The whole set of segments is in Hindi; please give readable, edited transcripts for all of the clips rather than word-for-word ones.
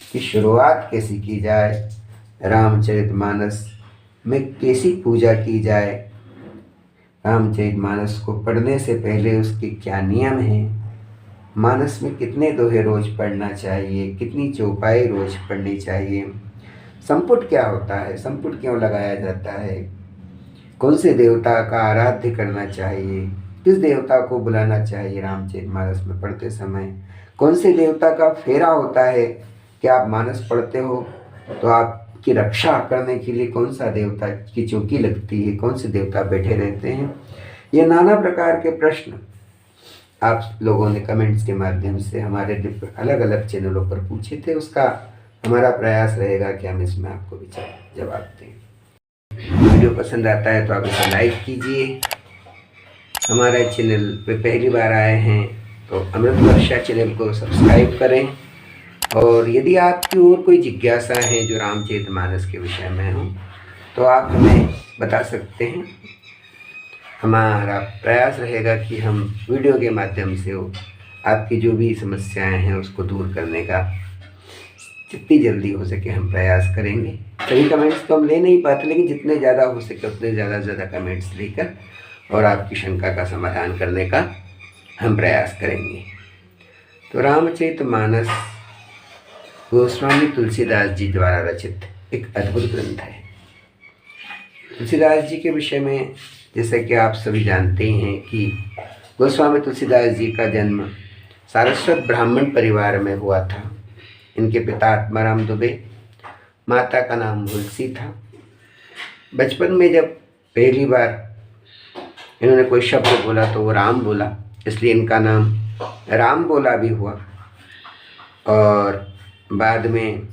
कि शुरुआत कैसी की जाए, रामचरितमानस में कैसी पूजा की जाए, रामचरितमानस को पढ़ने से पहले उसके क्या नियम हैं, मानस में कितने दोहे रोज पढ़ना चाहिए, कितनी चौपाई रोज पढ़नी चाहिए, संपुट क्या होता है, संपुट क्यों लगाया जाता है, कौन से देवता का आराध्य करना चाहिए, किस देवता को बुलाना चाहिए रामचरितमानस में पढ़ते समय, कौन से देवता का फेरा होता है कि आप मानस पढ़ते हो तो आपकी रक्षा करने के लिए कौन सा देवता की चौकी लगती है, कौन से देवता बैठे रहते हैं। ये नाना प्रकार के प्रश्न आप लोगों ने कमेंट्स के माध्यम से हमारे अलग अलग चैनलों पर पूछे थे। उसका हमारा प्रयास रहेगा कि हम इसमें आपको भी जवाब दें। वीडियो पसंद आता है तो आप इसे लाइक कीजिए। हमारे चैनल पे पहली बार आए हैं तो अमृत वर्षा चैनल को सब्सक्राइब करें। और यदि आपकी और कोई जिज्ञासा है जो रामचरितमानस के विषय में हो तो आप हमें बता सकते हैं। हमारा प्रयास रहेगा कि हम वीडियो के माध्यम से आपकी जो भी समस्याएं हैं उसको दूर करने का जितनी जल्दी हो सके हम प्रयास करेंगे। सभी कमेंट्स तो हम ले नहीं पाते, लेकिन जितने ज़्यादा हो सके उतने ज़्यादा से ज़्यादा कमेंट्स लेकर और आपकी शंका का समाधान करने का हम प्रयास करेंगे। तो रामचरितमानस गोस्वामी तुलसीदास जी द्वारा रचित एक अद्भुत ग्रंथ है। तुलसीदास जी के विषय में जैसे कि आप सभी जानते ही हैं कि गोस्वामी तुलसीदास जी का जन्म सारस्वत ब्राह्मण परिवार में हुआ था। इनके पिता आत्माराम दुबे, माता का नाम तुलसी था। बचपन में जब पहली बार इन्होंने कोई शब्द बोला तो वो राम बोला, इसलिए इनका नाम राम बोला भी हुआ। और बाद में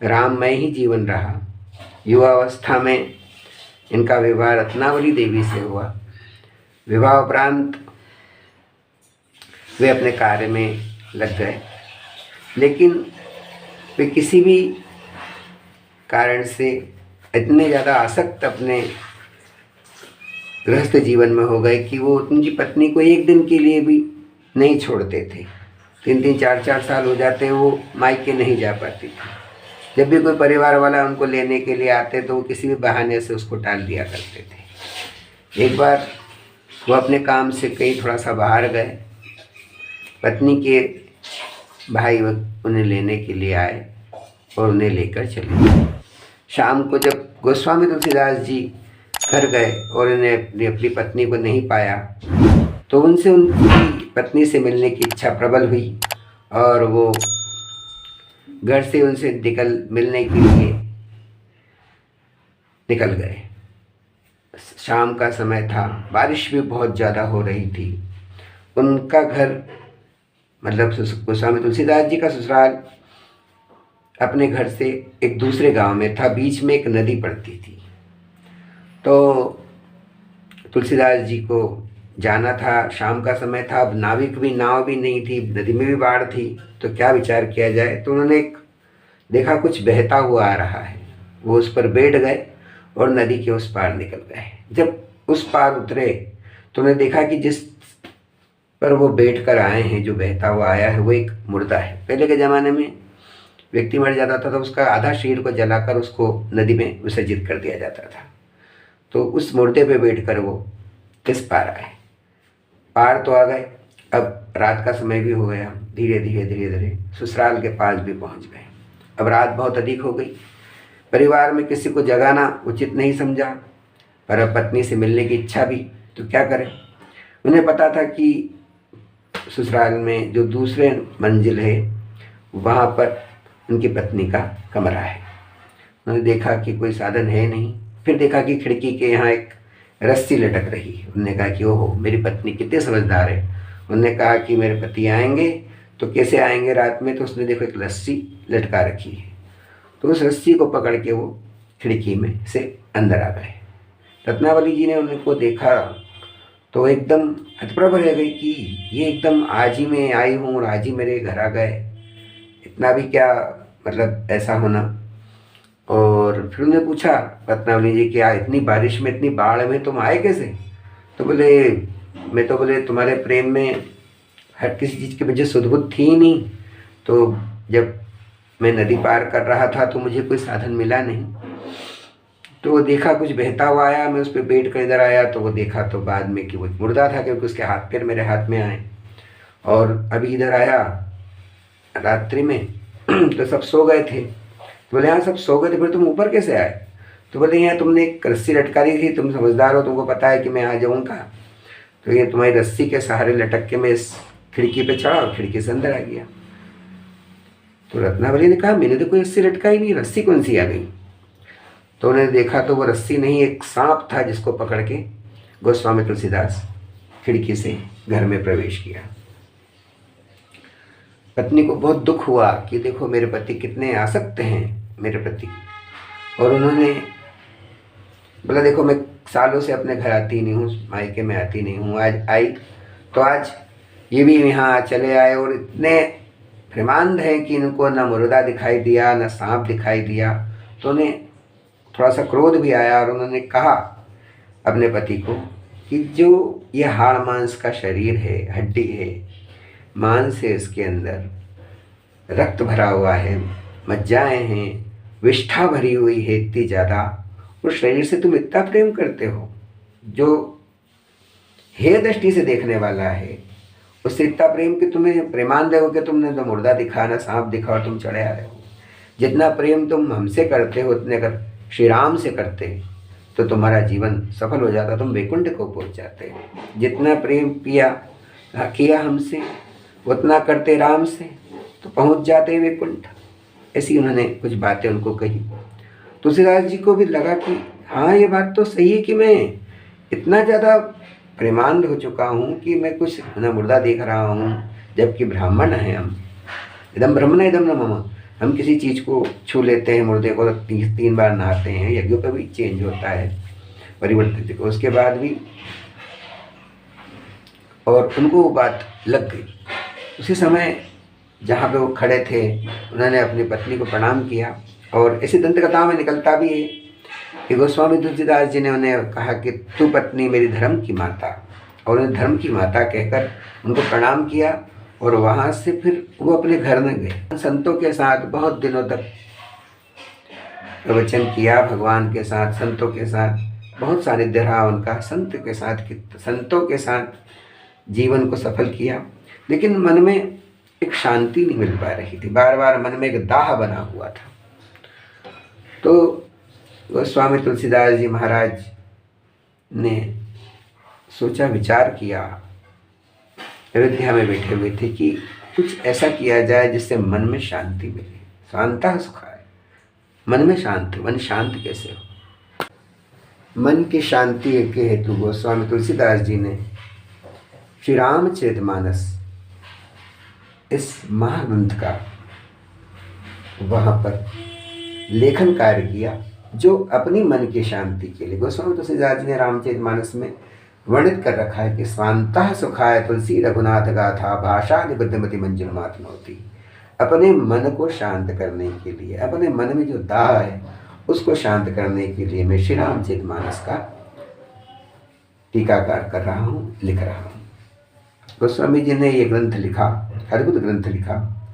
राममय ही जीवन रहा। युवावस्था में इनका विवाह रत्नावली देवी से हुआ। विवाह उपरांत वे अपने कार्य में लग गए, लेकिन वे किसी भी कारण से इतने ज़्यादा आसक्त अपने गृहस्थ जीवन में हो गए कि वो उनकी पत्नी को एक दिन के लिए भी नहीं छोड़ते थे। 3-3, 4-4 साल हो जाते हैं वो मायके नहीं जा पाती थी। जब भी कोई परिवार वाला उनको लेने के लिए आते तो वो किसी भी बहाने से उसको टाल दिया करते थे। एक बार वो अपने काम से कहीं थोड़ा सा बाहर गए, पत्नी के भाई उन्हें लेने के लिए आए और उन्हें लेकर चले गए। शाम को जब गोस्वामी तुलसीदास जी घर गए और इन्हें अपनी पत्नी को नहीं पाया तो उनसे उनकी पत्नी से मिलने की इच्छा प्रबल हुई और वो घर से उनसे मिलने के लिए निकल गए। शाम का समय था, बारिश भी बहुत ज़्यादा हो रही थी। उनका घर मतलब गोस्वामी तुलसीदास जी का ससुराल अपने घर से एक दूसरे गांव में था। बीच में एक नदी पड़ती थी, तो तुलसीदास जी को जाना था। शाम का समय था, अब नाव भी नहीं थी, नदी में भी बाढ़ थी, तो क्या विचार किया जाए। तो उन्होंने देखा कुछ बहता हुआ आ रहा है, वो उस पर बैठ गए और नदी के उस पार निकल गए। जब उस पार उतरे तो उन्होंने देखा कि जिस पर वो बैठ कर आए हैं, जो बहता हुआ आया है, वो एक मुर्दा है। पहले के ज़माने में व्यक्ति मर जाता था तो उसका आधा शरीर को जलाकर उसको नदी में विसर्जित कर दिया जाता था। तो उस मुर्दे पे बैठकर वो इस पार आए। पार तो आ गए, अब रात का समय भी हो गया। धीरे धीरे ससुराल के पास भी पहुंच गए। अब रात बहुत अधिक हो गई। परिवार में किसी को जगाना उचित नहीं समझा, पर अब पत्नी से मिलने की इच्छा भी, तो क्या करें। उन्हें पता था कि ससुराल में जो दूसरे मंजिल है वहाँ पर उनकी पत्नी का कमरा है। उन्होंने देखा कि कोई साधन है नहीं। फिर देखा कि खिड़की के यहाँ एक रस्सी लटक रही है। उन्होंने कहा कि ओहो, मेरी पत्नी कितने समझदार है। उन्होंने कहा कि मेरे पति आएंगे तो कैसे आएंगे रात में। तो उसने देखो एक रस्सी लटका रखी है, तो उस रस्सी को पकड़ के वो खिड़की में से अंदर आ गए। रत्नावली जी ने उनको देखा तो एकदम हतप्रभ रह गई कि ये एकदम आज ही मैं आई हूँ और आज ही मेरे घर आ गए, इतना भी क्या मतलब ऐसा होना। और फिर उन्होंने पूछा रत्नावली जी क्या इतनी बारिश में इतनी बाढ़ में तुम आए कैसे। तो बोले मैं तो बोले तुम्हारे प्रेम में हर किसी चीज़ की वजह सुध बुध थी ही नहीं। तो जब मैं नदी पार कर रहा था तो मुझे कोई साधन मिला नहीं, तो वो देखा कुछ बहता हुआ आया, मैं उस पर बैठ कर इधर आया तो वो देखा तो बाद में कि वो मुर्दा था, क्योंकि उसके हाथ पैर मेरे हाथ में आए। और अभी इधर आया रात्रि में तो सब सो गए थे, तो बोले हाँ सब सो गए थे, फिर तुम ऊपर कैसे आए? तो बोले यहाँ तुमने एक रस्सी लटका दी थी, तुम समझदार हो, तुमको पता है कि मैं आ जाऊँगा, तो ये तुम्हारी रस्सी के सहारे लटक के मैं इस खिड़की पे चढ़ा और खिड़की से अंदर आ गया। तो रत्नावली ने कहा मैंने तो कोई रस्सी लटकाई नहीं, रस्सी कौन सी आ गई? तो उन्होंने देखा तो वो रस्सी नहीं, एक सांप था जिसको पकड़ के गोस्वामी तुलसीदास खिड़की से घर में प्रवेश किया। पत्नी को बहुत दुख हुआ कि देखो मेरे पति कितने आसक्त हैं मेरे प्रति, और उन्होंने बोला देखो मैं सालों से अपने घर आती नहीं हूँ, मायके में आती नहीं हूँ, आज आई तो आज ये भी यहाँ चले आए और इतने प्रेमानंद हैं कि इनको न मुर्दा दिखाई दिया न सांप दिखाई दिया। तो उन्हें थोड़ा सा क्रोध भी आया और उन्होंने कहा अपने पति को कि जो ये हाड़ मांस का शरीर है, हड्डी है, मांस है, इसके अंदर रक्त भरा हुआ है, मज्जाएं हैं, विष्ठा भरी हुई है इतनी ज़्यादा, उस शरीर से तुम इतना प्रेम करते हो, जो हे दृष्टि से देखने वाला है उससे इतना प्रेम कि तुम्हें प्रेमानंद हो कि तुमने तो मुर्दा दिखा ना सांप दिखा और तुम चढ़े आ रहे हो। जितना प्रेम तुम हमसे करते हो उतने अगर श्री राम से करते तो तुम्हारा जीवन सफल हो जाता, तुम वैकुंठ को पहुंच जाते। जितना प्रेम किया हमसे उतना करते राम से तो पहुंच जाते वैकुंठ। ऐसी उन्होंने कुछ बातें उनको कही। तुलसीदास जी को भी लगा कि हाँ ये बात तो सही है कि मैं इतना ज़्यादा प्रेमानंद हो चुका हूँ कि मैं कुछ न मुर्दा देख रहा हूँ, जबकि ब्राह्मण हैं हम, इदम ब्रह्मण इदम न मम, हम किसी चीज़ को छू लेते हैं, मुर्दे को 3 बार नहाते हैं, यज्ञों पर भी चेंज होता है, परिवर्तित उसके बाद भी। और उनको वो बात लग गई। उसी समय जहाँ पे वो खड़े थे उन्होंने अपनी पत्नी को प्रणाम किया। और ऐसी दंत कथा में निकलता भी है कि गोस्वामी तुलसीदास जी ने उन्हें कहा कि तू पत्नी मेरी धर्म की माता, और उन्हें धर्म की माता कहकर उनको प्रणाम किया। और वहाँ से फिर वो अपने घर में गए, संतों के साथ बहुत दिनों तक प्रवचन किया, भगवान के साथ संतों के साथ बहुत सानिध्य रहा उनका, संतों के साथ जीवन को सफल किया। लेकिन मन में एक शांति नहीं मिल पा रही थी, बार बार मन में एक दाह बना हुआ था। तो गोस्वामी तुलसीदास जी महाराज ने सोचा, विचार किया, अयोध्या में बैठे हुए थे कि कुछ ऐसा किया जाए जिससे मन में शांति मिले। शांता सुखाय, मन में शांत, मन शांत कैसे हो? मन की शांति के हेतु गोस्वामी तुलसीदास जी ने श्री रामचरितमानस इस महाग्रंथ का वहाँ पर लेखन कार्य किया, जो अपनी मन की शांति के लिए। गोस्वामी तुलसीदास जी ने रामचरितमानस में वर्णित कर रखा है कि स्वांतः सुखाय तुलसी रघुनाथ गाथा भाषा निबद्धमति मंजुल मातनोति। अपने मन को शांत करने के लिए, अपने मन में जो दाह है उसको शांत करने के लिए मैं श्री रामचरितमानस का टीकाकार कर रहा हूँ, लिख रहा हूँ। गोस्वामी जी ने ये ग्रंथ लिखा, अद्भुत ग्रंथ लिखा।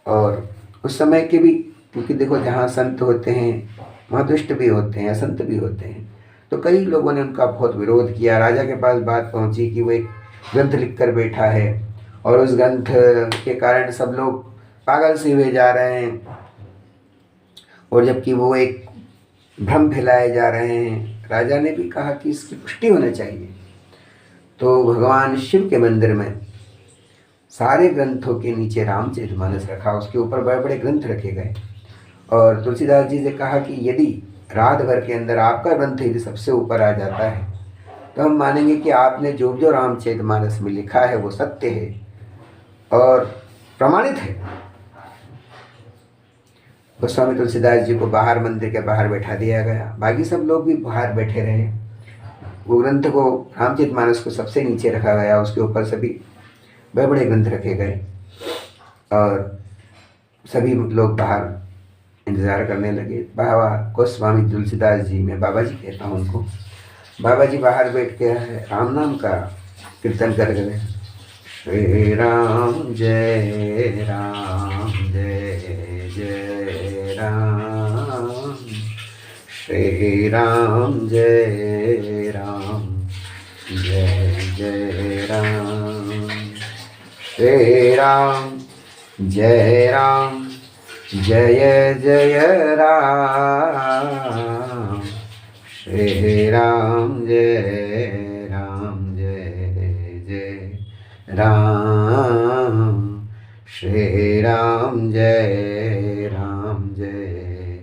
और उस समय के भी, क्योंकि देखो जहाँ संत होते हैं वहाँ दुष्ट भी होते हैं, असंत भी होते हैं, तो कई लोगों ने उनका बहुत विरोध किया। राजा के पास बात पहुँची कि वो एक ग्रंथ लिख कर बैठा है और उस ग्रंथ के कारण सब लोग पागल से हुए जा रहे हैं, और जबकि वो एक भ्रम फैलाए जा रहे हैं। राजा ने भी कहा कि इसकी पुष्टि होनी चाहिए। तो भगवान शिव के मंदिर में सारे ग्रंथों के नीचे रामचरितमानस रखा, उसके ऊपर बड़े बड़े ग्रंथ रखे गए। और तुलसीदास जी ने कहा कि यदि रात भर के अंदर आपका ग्रंथ यदि सबसे ऊपर आ जाता है तो हम मानेंगे कि आपने जो जो रामचरितमानस में लिखा है वो सत्य है और प्रमाणित है। गोस्वामी तुलसीदास जी को बाहर, मंदिर के बाहर बैठा दिया गया, बाकी सब लोग भी बाहर बैठे रहे। वो ग्रंथ को, रामचरितमानस को सबसे नीचे रखा गया, उसके ऊपर सभी बड़े बड़े ग्रंथ रखे गए और सभी लोग बाहर इंतज़ार करने लगे। बाबा गोस्वामी तुलसीदास जी, मैं बाबा जी कहता हूँ उनको, बाबा जी बाहर बैठ के राम नाम का कीर्तन कर रहे, श्री राम जय जय राम, श्री राम जय राम, जय जय राम, श्री राम जय राम, जय जय राम, श्री राम जय राम, जय जय राम, श्री राम जय राम, जय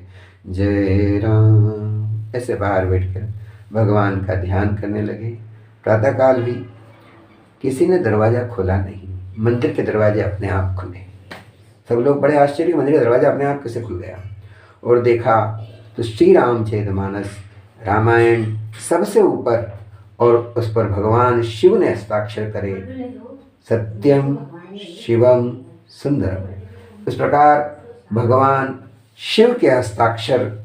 जय राम। ऐसे बाहर बैठकर भगवान का ध्यान करने लगे। प्रातःकाल भी किसी ने दरवाज़ा खोला नहीं, मंदिर के दरवाजे अपने आप खुले। सब लोग बड़े आश्चर्य, मंदिर का दरवाजा अपने आप कैसे खुल गया। और देखा तो श्री रामचरितमानस रामायण सबसे ऊपर, और उस पर भगवान शिव ने हस्ताक्षर करे, सत्यम शिवम सुंदरम। इस प्रकार भगवान शिव के हस्ताक्षर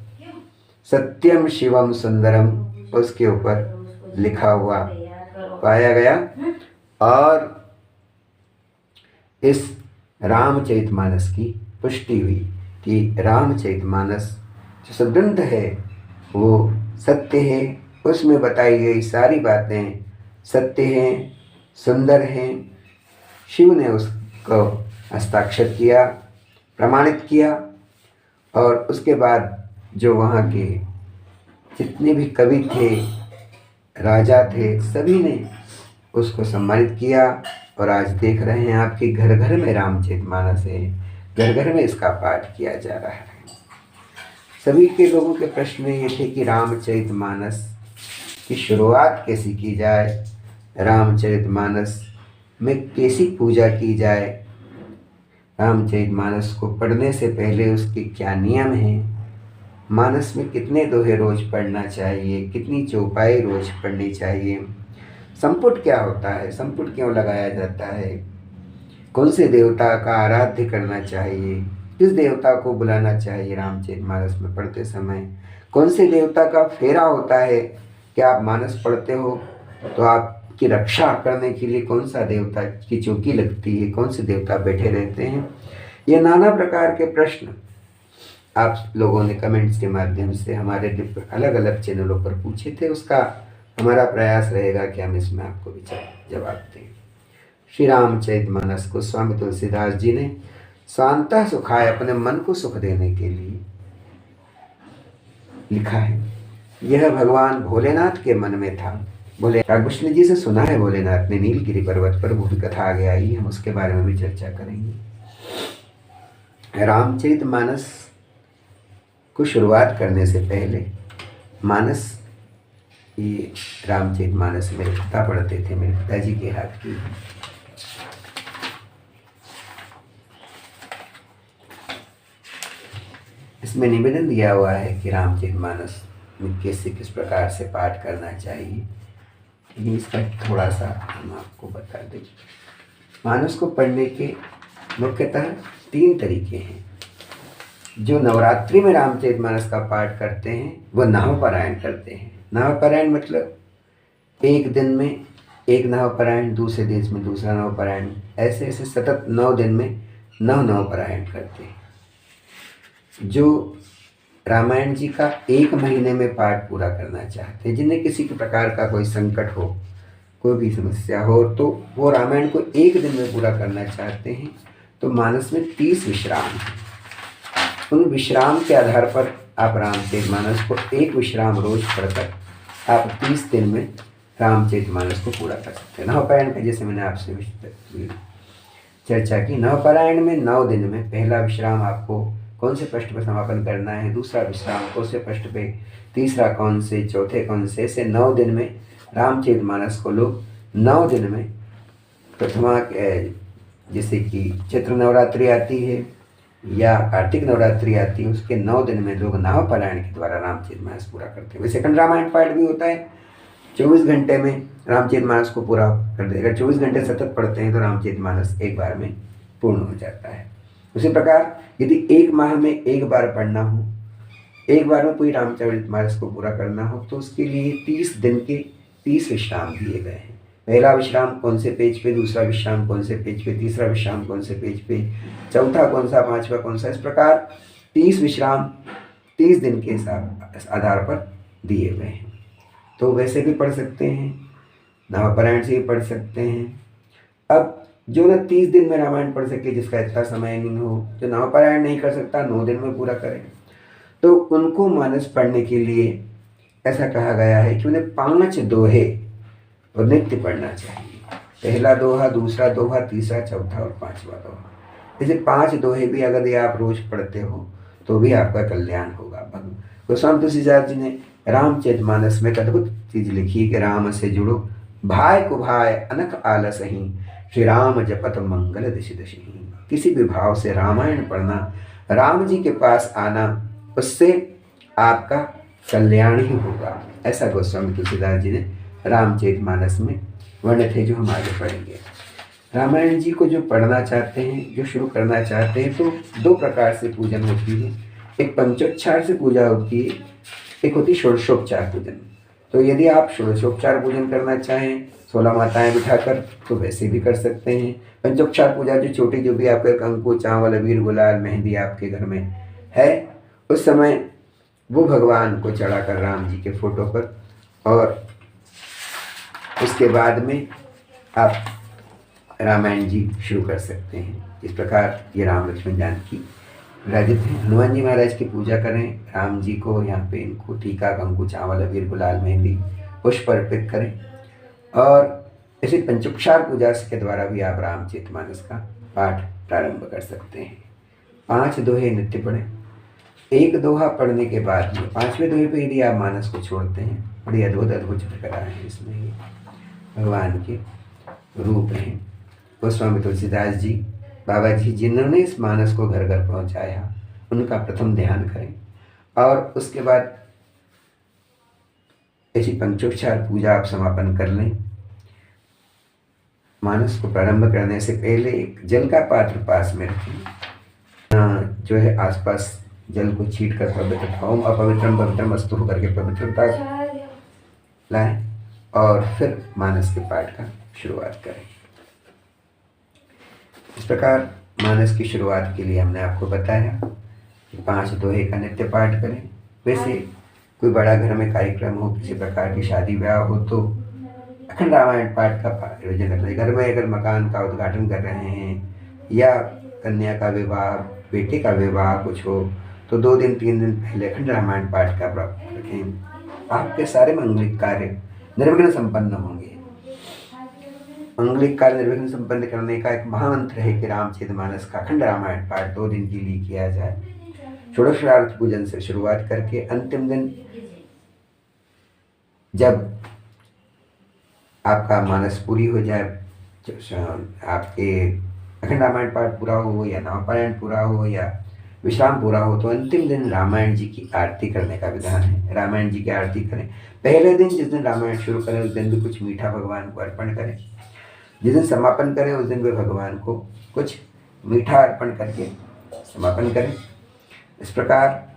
सत्यम शिवम सुंदरम उसके ऊपर लिखा हुआ पाया गया। और इस रामचरितमानस की पुष्टि हुई कि रामचरितमानस जो सदग्रंथ है वो सत्य है, उसमें बताई गई सारी बातें सत्य हैं, सुंदर हैं। शिव ने उसको हस्ताक्षर किया, प्रमाणित किया। और उसके बाद जो वहाँ के जितने भी कवि थे, राजा थे, सभी ने उसको सम्मानित किया। और आज देख रहे हैं आपके घर घर में रामचरितमानस है, घर घर में इसका पाठ किया जा रहा है। सभी के लोगों के प्रश्न ये थे कि रामचरितमानस की शुरुआत कैसी की जाए, रामचरितमानस में कैसी पूजा की जाए, रामचरितमानस को पढ़ने से पहले उसके क्या नियम हैं, मानस में कितने दोहे रोज पढ़ना चाहिए, कितनी चौपाई रोज पढ़नी चाहिए, संपुट क्या होता है, संपुट क्यों लगाया जाता है, कौन से देवता का आराध्य करना चाहिए, किस देवता को बुलाना चाहिए रामचरितमानस में पढ़ते समय, कौन से देवता का फेरा होता है कि आप मानस पढ़ते हो तो आपकी रक्षा करने के लिए कौन सा देवता की चौकी लगती है, कौन से देवता बैठे रहते हैं। ये नाना प्रकार के प्रश्न आप लोगों ने कमेंट्स के माध्यम से हमारे अलग अलग चैनलों पर पूछे थे। उसका हमारा प्रयास रहेगा कि हम इसमें आपको भी जवाब दें। श्री रामचरितमानस को स्वामी तुलसीदास जी ने शांता सुखाय, अपने मन को सुख देने के लिए लिखा है। यह भगवान भोलेनाथ के मन में था। बोले कृष्ण जी से सुना है भोलेनाथ ने नीलगिरी पर्वत पर भूमि कथा आगे आई, हम उसके बारे में भी चर्चा करेंगे। रामचरितमानस को शुरुआत करने से पहले मानस, ये रामचरितमानस मेरे पिता पढ़ते थे, मेरे पिताजी के हाथ की। इसमें निवेदन दिया हुआ है कि रामचरितमानस में कैसे किस प्रकार से पाठ करना चाहिए, लेकिन इसका थोड़ा सा हम आपको बता दें। मानस को पढ़ने के मुख्यतः 3 तरीके हैं। जो नवरात्रि में रामचरितमानस का पाठ करते हैं वह नवपारायण करते हैं। नवपारायण मतलब एक दिन में एक नवपारायण, दूसरे दिन में दूसरा नवपारायण, ऐसे ऐसे सतत 9 दिन में नवपारायण करते हैं। जो रामायण जी का 1 महीने में पाठ पूरा करना चाहते हैं, जिन्हें किसी के प्रकार का कोई संकट हो, कोई भी समस्या हो, तो वो रामायण को 1 दिन में पूरा करना चाहते हैं, तो मानस में 30 विश्राम हैं। उन विश्राम के आधार पर आप रामचरितमानस को 1 विश्राम रोज पढ़कर आप 30 दिन में रामचरितमानस को पूरा कर सकते हैं। नवपारायण का जैसे मैंने आपसे चर्चा की, नवपारायण में 9 दिन में पहला विश्राम आपको कौन से पृष्ठ पर समापन करना है, दूसरा विश्राम कौन से पृष्ठ पे, तीसरा कौन से, चौथे कौन से, ऐसे 9 दिन में रामचरितमानस को लोग 9 दिन में, प्रथमा जैसे कि चैत्र नवरात्रि आती है या कार्तिक नवरात्रि आती है, उसके 9 दिन में लोग नवपारायण के द्वारा रामचरितमानस पूरा करते हैं। वैसे खंड रामायण पाठ भी होता है, 24 घंटे में रामचरितमानस को पूरा कर दे। अगर 24 घंटे सतत पढ़ते हैं तो रामचरितमानस एक बार में पूर्ण हो जाता है। उसी प्रकार यदि 1 माह में 1 बार पढ़ना हो, 1 बार में पूरी रामचरितमानस को पूरा करना हो, तो उसके लिए 30 दिन के 30 विश्राम दिए गए हैं। पहला विश्राम कौन से पेज पे, दूसरा विश्राम कौन से पेज पे, तीसरा विश्राम कौन से पेज पे, चौथा कौन सा, पांचवा कौन सा। इस प्रकार 30 विश्राम 30 दिन के हिसाब आधार पर दिए हुए हैं। तो वैसे भी पढ़ सकते हैं, नवपारायण से भी पढ़ सकते हैं। अब जो ना 30 दिन में रामायण पढ़ सके, जिसका इतना समय नहीं हो, जो नवपारायण नहीं कर सकता 9 दिन में पूरा करे, तो उनको मानस पढ़ने के लिए ऐसा कहा गया है कि उन्हें 5 दोहे और नित्य पढ़ना चाहिए। पहला दोहा, दूसरा दोहा, तीसरा, चौथा और 5वां दोहा। जैसे 5 दोहे भी अगर ये आप रोज पढ़ते हो तो भी आपका कल्याण होगा। गोस्वामी तुलसीदास जी ने रामचरितमानस में एक अद्भुत चीज लिखी कि राम से जुड़ो भाई को भाई अनक आलस ही, श्री राम जपत मंगल दिशि दिशि। किसी भी भाव से रामायण पढ़ना, राम जी के पास आना, उससे आपका कल्याण ही होगा। ऐसा गोस्वामी तुलसीदास जी ने रामचरितमानस में वर्णित है, जो हम आगे पढ़ेंगे। रामायण जी को जो पढ़ना चाहते हैं, जो शुरू करना चाहते हैं, तो 2 प्रकार से पूजन होती है। एक पंचोच्चार से पूजा होती है, एक होती है षोडशोपचार पूजन। तो यदि आप षोडशोपचार पूजन करना चाहें 16 माताएं बिठाकर, तो वैसे भी कर सकते हैं। पंचोपचार पूजा जो छोटी, जो भी आपके कंकु, चावल, अबीर, गुलाल, मेहंदी आपके घर में है, उस समय वो भगवान को चढ़ाकर राम जी के फोटो पर, और उसके बाद में आप रामायण जी शुरू कर सकते हैं। इस प्रकार ये राम लक्ष्मण जानकी विराजित हैं। हनुमान जी महाराज की पूजा करें, राम जी को यहाँ पे इनको टीका, कंकु, चावल, अबीर, गुलाल, मेहंदी, पुष्प अर्पित करें। और इसी पंचोपचार पूजा के द्वारा भी आप रामचरितमानस का पाठ प्रारंभ कर सकते हैं। 5 दोहे नित्य पढ़ें। एक दोहा पढ़ने के बाद में 5वें दोहे पे यदि आप मानस को छोड़ते हैं, बड़ी अद्भुत अद्भुत चित्रकला है इसमें। ये भगवान के रूप हैं। गोस्वामी तुलसीदास जी, बाबा जी, जिन्होंने इस मानस को घर घर पहुंचाया, उनका प्रथम ध्यान करें। और उसके बाद ऐसी पंचोपचार पूजा आप समापन कर लें। मानस को प्रारंभ करने से पहले एक जल का पात्र पास में रखें, जो है आसपास जल को छीट कर पवित्र, ओम अपवित्रम पवित्रम अस्तु करके पवित्रता लाएं, और फिर मानस के पाठ का शुरुआत करें। इस प्रकार मानस की शुरुआत के लिए हमने आपको बताया कि 5 दोहे का नित्य पाठ करें। वैसे कोई बड़ा घर में कार्यक्रम हो, किसी प्रकार की शादी ब्याह हो, तो अखंड रामायण पाठ का आयोजन कर लें। घर में अगर मकान का उद्घाटन कर रहे हैं, या कन्या का विवाह, बेटे का विवाह कुछ हो, तो 2 दिन 3 दिन पहले अखंड रामायण पाठ का प्राप्त रखें। आपके सारे मंगलिक कार्य निर्विघ्न संपन्न होंगे। मंगलिक कार्य निर्विघ्न संपन्न करने का एक महामंत्र है कि रामचरितमानस का अखंड रामायण पाठ 2 दिन के लिए किया जाए। षोडशार्थ पूजन से शुरुआत करके अंतिम दिन जब आपका मानस पूरी हो जाए, आपके अखंड रामायण पाठ पूरा हो, या नवपारायण पूरा हो, या विश्राम पूरा हो, तो अंतिम दिन रामायण जी की आरती करने का विधान है। रामायण जी की आरती करें। पहले दिन जिस दिन रामायण शुरू करें, उस दिन भी कुछ मीठा भगवान को अर्पण करें। जिस दिन समापन करें, उस दिन भी भगवान को कुछ मीठा अर्पण करके समापन करें। इस प्रकार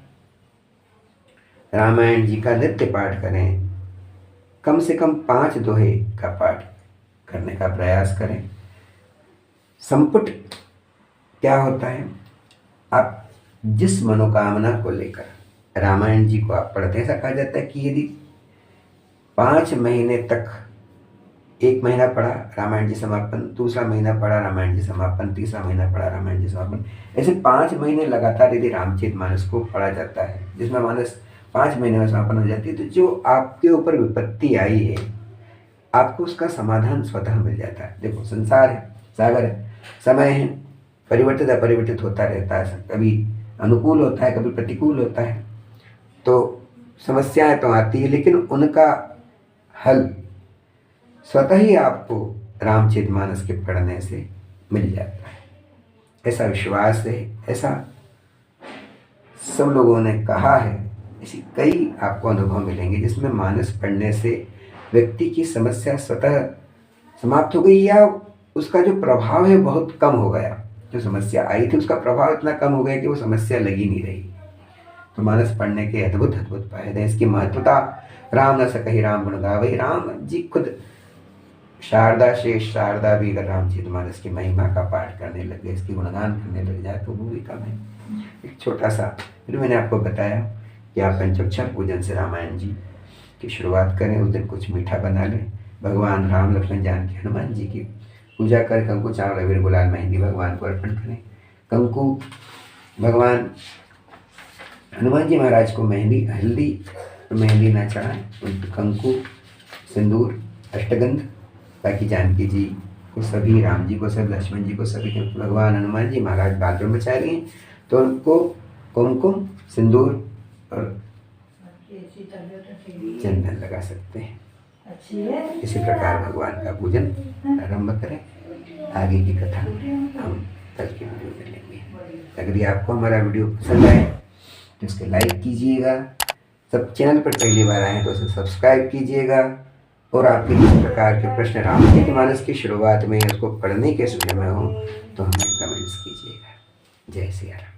रामायण जी का नित्य पाठ करें। कम से कम 5 दोहे का पाठ करने का प्रयास करें। संपुट क्या होता है? आप जिस मनोकामना को लेकर रामायण जी को आप पढ़ते हैं, ऐसा कहा जाता है कि यदि 5 महीने तक, 1 महीना पढ़ा रामायण जी समापन, दूसरा महीना पढ़ा रामायण जी समापन, तीसरा महीना पढ़ा रामायण जी समापन, ऐसे 5 महीने लगातार यदि रामचरितमानस को पढ़ा जाता है, जिसमें मानस 5 महीने में समापन हो जाती है, तो जो आपके ऊपर विपत्ति आई है, आपको उसका समाधान स्वतः मिल जाता है। देखो, संसार है, सागर है, समय है, परिवर्तित अपरिवर्तित होता रहता है। कभी अनुकूल होता है, कभी प्रतिकूल होता है, तो समस्याएं तो आती है, लेकिन उनका हल स्वतः ही आपको रामचरितमानस के पढ़ने से मिल जाता है। ऐसा विश्वास है, ऐसा सब लोगों ने कहा है। ऐसी कई आपको अनुभव मिलेंगे जिसमें मानस पढ़ने से व्यक्ति की समस्या स्वतः समाप्त हो गई, या उसका जो प्रभाव है बहुत कम हो गया। जो समस्या आई थी उसका प्रभाव इतना कम हो गया कि वो समस्या लगी नहीं रही। तो मानस पढ़ने के अद्भुत अद्भुत फायदे हैं। इसकी महत्वता राम न सकहि राम गुण गावै। राम जी खुद शारदा शेष शारदा भी अगर रामचरितमानस की महिमा का पाठ करने लग गए, इसकी गुणगान करने लग जाए तो वो भी कम है। एक छोटा सा फिर मैंने आपको बताया कि आप पंचोक्षर पूजन से रामायण जी की शुरुआत करें। उस दिन कुछ मीठा बना लें, भगवान राम लक्ष्मण जानकी हनुमान जी की पूजा कर कंकु चावल अबीर गुलाल मेहंदी भगवान को अर्पण करें। कंकु भगवान हनुमान जी महाराज को मेहंदी ना चढ़ाएं, उनको कंकु सिंदूर अष्टगंध, ताकि जानकी जी को सभी, राम जी को सब, लक्ष्मण जी को सभी, क्योंकि भगवान हनुमान जी महाराज बाथरूम में जा रही हैं तो उनको कुमकुम सिंदूर और चंदन लगा सकते हैं। इसी प्रकार भगवान का पूजन आरंभ करें। आगे की कथा हम कल की वीडियो में लेंगे। अगर आपको हमारा वीडियो पसंद आए तो इसको लाइक कीजिएगा, सब चैनल पर पहली बार आए तो उसे सब्सक्राइब कीजिएगा, और आपके किसी प्रकार के प्रश्न रामचरितमानस की शुरुआत में उसको पढ़ने के समय हो तो हमें कमेंट्स कीजिएगा। जय सिया राम।